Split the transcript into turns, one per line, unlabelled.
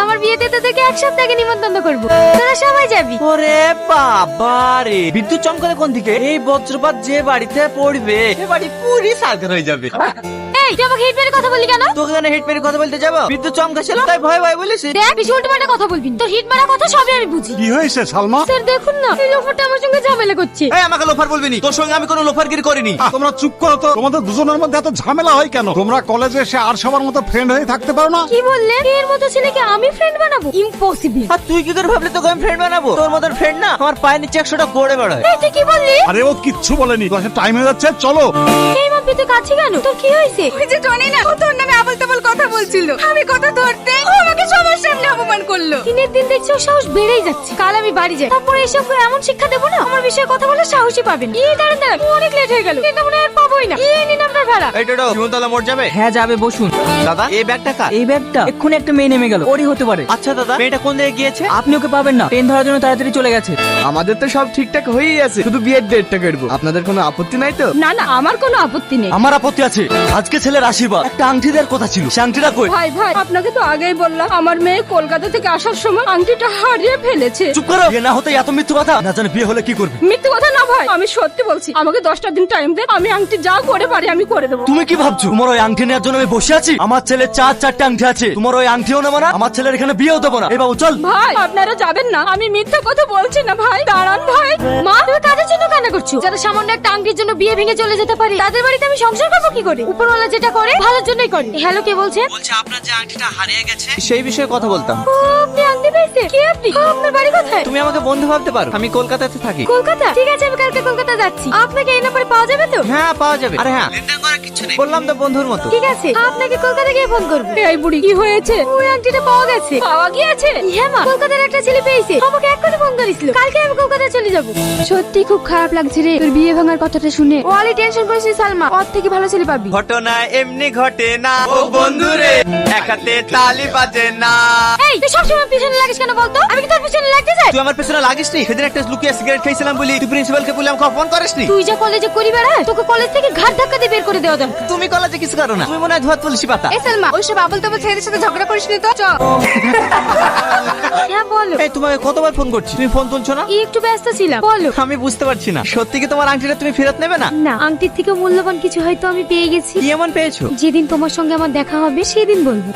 আমার বিয়েতে তোদেরকে এক সপ্তাহ আগে নিমন্ত্রণ করবো, তোরা সবাই যাবি।
ওরে বাবা রে, বিদ্যুৎ চমকালে কোন দিকে? এই বজ্রপাত যে বাড়িতে পড়বে সে বাড়ি পুরি সার্কার হয়ে যাবে।
এই তুই আমাকে হিট মেরে কথা বললি কেন?
তোকে কেন হিট মেরে কথা বলতে যাবো? বিদ্যুৎ চমকাছিল তাই ভয় ভয় বলেছি।
দেখ বেশি উল্টোপাল্টা কথা বলবি না। তোর হিট মারা কথা সবই আমি বুঝি।
কি হয়েছে সালমা?
স্যার দেখুন না, এই লোফারটা আমার সঙ্গে ঝামেলা করছে।
এই আমাকে লোফার বলবি নি, তোর সঙ্গে আমি কোনো লোফারগিরি করিনি।
তোমরা চুপ করো তো, তোমাদের দুজনের মধ্যে এত ঝামেলা হয় কেন? তোমরা কলেজে এসে আর সবার মতো ফ্রেন্ড হয়ে থাকতে পারো না?
কি বললে? এর মতো ছেলেকে আমি ফ্রেন্ড বানাবো? ইম্পসিবল।
আর তুই কি করে ভাবলি তোকে আমি ফ্রেন্ড বানাবো? তোর মতন ফ্রেন্ড না আমার পায়ের নিচে 100টা গড়ে বেড়ায়।
এই তুই কি বললি?
আরে ও কিচ্ছু বলেনি, ক্লাসে টাইম হয়ে যাচ্ছে, চলো।
এই মাপি তুই কাছে কেন? তোর কি হয়েছে? ওই যে টনি না, ও তোর নামে আবল তাবল কথা বলছিল। আমি কথা ধরতে ও আমাকে সবার সামনে অপমান করলো। দিনের দিন দেখছি ওর সাহস বেড়েই যাচ্ছে। কাল আমি বাড়ি যাই, তারপর এসব এমন শিক্ষা দেবো না, আমার বিষয়ে কথা বলে সাহসই পাবে না। দাঁড়ান দাঁড়ান, অনেক লেট হয়ে গেল, কিন্তু মনে হয় আর পাবোই না। নিন আপনার ভাড়া।
এই টোটো জীবনতলা মোড় যাবে?
হ্যাঁ যাবে, বসুন।
দাদা এই ব্যাগটা কার?
এই ব্যাগটা এক্ষুনি একটা মেয়ে নেমে গেল, ওরই হতে পারে।
আচ্ছা দাদা, মেয়েটা কোন দিকে গিয়েছে?
আপনি ওকে পাবেন না, ট্রেন ধরার জন্য তাড়াতাড়ি চলে গেছে।
আমাদের তো সব ঠিকঠাক হয়েই আছে, শুধু বিয়ের ডেটটা কাটবো। আপনাদের কোনো আপত্তি নাই তো?
না না, আমার কোনো আপত্তি নেই।
আমার আপত্তি আছে। আজকে ছেলের আশীর্বাদ, একটা আংটি দেওয়ার কথা ছিল, সে আংটিটা কই?
ভাই ভাই, আপনাকে তো আগেই বললাম আমার মেয়ে কলকাতা থেকে আসার সময় আংটিটা হারিয়ে ফেলেছে।
চুপ করো, বিয়ে না হতে এত মিথ্যু কথা। না জানে বিয়ে হলে কি করবে?
মিথ্যে কথা না ভাই, আমি সত্যি বলছি। আমাকে 10টা দিন টাইম দে, আমি আংটি যা করে পারি আমি করে দেবো।
তুমি কি ভাবছো তোমার ওই আংটি নেওয়ার জন্য আমি বসে আছি? আমার ছেলের 4-4টে আংটি আছে, তোমার ওই আংটিও নেবো না, আমার ছেলের এখানে বিয়েও দেবো না। এই বাবু চল।
ভাই আপনারা যাবেন না, আমি মিথ্যে কথা বলছি না ভাই, দাঁড়ান ভাই। মা তুমি কাদের জন্য কান্না করছো? যারা সামান্য একটা আংটির জন্য বিয়ে ভেঙে চলে যেতে পারে, তাদের বাড়িতে আমি সংসার করবো কি করে? উপরওয়ালা যেটা করে ভালোর জন্যই করে। হ্যালো, কে বলছেন?
বলছে আপনার যে আংটিটা হারিয়ে গেছে সেই বিষয়ে কথা বলতাম।
ও, আপনি আংটি পেয়েছেন? কে আপনি? আপনার বাড়ি কোথায়?
তুমি আমাকে বন্ধু ভাবতে পারো, আমি কলকাতাতে থাকি।
কলকাতা? ঠিক আছে, আমি কালকে কলকাতা যাচ্ছি। আপনাকে এই নাম্বারে পাওয়া যাবে তো?
হ্যাঁ পাওয়া যাবে। আরে হ্যাঁ, লেনদেন করার কিছু নেই, বললাম তো বন্ধুর মতো।
ঠিক আছে, আপনাকে কলকাতা গিয়ে ফোন করবো। এই বুড়ি কি হয়েছে? ওই আংটিটা পাওয়া গেছে। পাওয়া গিয়েছে? হ্যাঁ মা, কলকাতার একটা ছেলে পেয়েছে, আমাকে এক্ষুনি ফোন করেছিল। কালকে আমি কলকাতা চলে যাব। সত্যি খুব খারাপ লাগছে রে তোর বিয়ে ভাঙার কথাটা শুনে। ওয়ালি টেনশন করিস সালমা, ওর থেকে ভালো ছেলে পাবি।
ঘটনা এমনি ঘটে না ও বন্ধু রে, একাতে তালি বাজে না।
এই তুই সবসময় পিছনে লাগিস কেন বলতো? আমি কি তোর পিছনে লাগতে যাই?
তুই আমার পেছনে লাগিস নি? সেদিন একটা লুকিয়ে সিগারেট খাইছিলাম বলি তুই প্রিন্সিপালকে বলে আমাকে অপমান করিসনি?
তুই যা কলেজে করি বেড়া, তোকে কলেজ থেকে ঘাট ধাক্কা দিয়ে বের করে দেওয়া দরকার।
তুমি কলেজে কিছু করো না, তুমি মনে হয় ধোয়া তুলসী পাতা।
এই সালমা, ওইসব আবল তাবল ছেলেদের সাথে ঝগড়া করিস নি তো। চ। হ্যাঁ বলো।
এই তোমাকে কতবার ফোন করছি, তুমি ফোন তুলছো না?
একটু ব্যস্ত ছিলাম, বলো।
আমি বুঝতে পারছি না, সত্যি কি তোমার আংটিটা তুমি ফেরত নেবে না?
না, আংটির থেকে মূল্যবান কিছু হয়তো আমি পেয়ে গেছি।
কি এমন পেয়েছো?
যেদিন তোমার সঙ্গে আমার দেখা হবে সেদিন বলবো।